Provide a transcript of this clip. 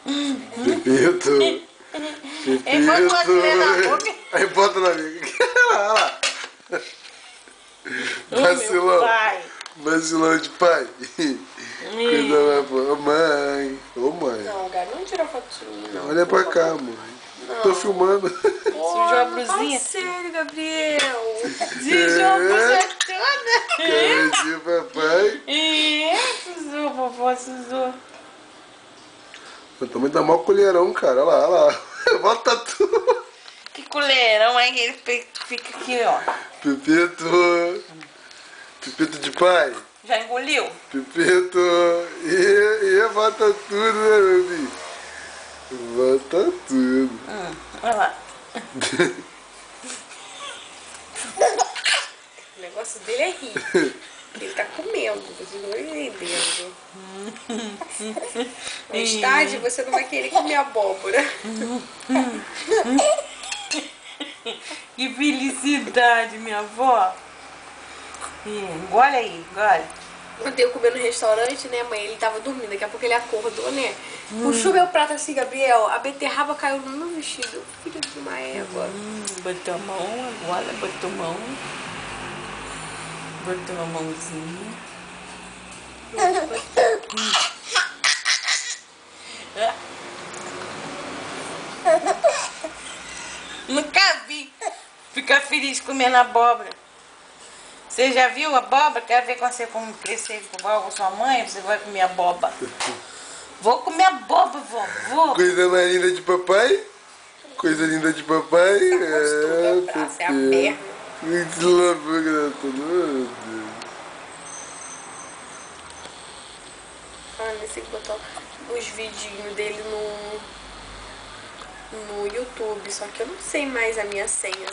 Pepito. Ele botou a colher na boca. Aí bota na minha. Olha lá. Vacilão. Vacilão de pai. Coisa mais boa. Ô mãe. Ô mãe. Não, Gabi, não tira foto de mim, não. Olha pra cá, mãe. Não. Tô filmando. Sujou a blusinha? Sério, Gabriel. Sujou a blusa toda. Cara de papai. Sujou, vovó, sujou. Eu também dá mó colherão, cara. Olha lá, olha lá. Bota tudo. Que colherão, aí ele fica aqui, ó. Pepito. Pepito de pai. Já engoliu? Pepito. E bota tudo, né, meu filho? Bota tudo. Olha lá. O negócio dele é rir. Ele tá comendo, vocês não estão entendendo. Mais tarde você não vai querer comer abóbora. Que felicidade, minha avó. Engole aí, engole. Ontem eu comi no restaurante, né, mãe? Ele tava dormindo, daqui a pouco ele acordou, né? Puxou meu prato assim, Gabriel. A beterraba caiu no meu vestido. Filho de uma égua. Botou a mão agora, botou a mão. Botou a mãozinha. Nunca vi ficar feliz comendo abóbora. Você já viu abóbora? Quer ver quando você crescer igual com sua mãe? Você vai comer abóbora. Vou comer abóbora, vovô. Coisa mais linda de papai. Coisa linda de papai. Essa é a perna. Muito louco, Ah, nesse que botar os vidinhos dele no YouTube. Só que eu não sei mais a minha senha.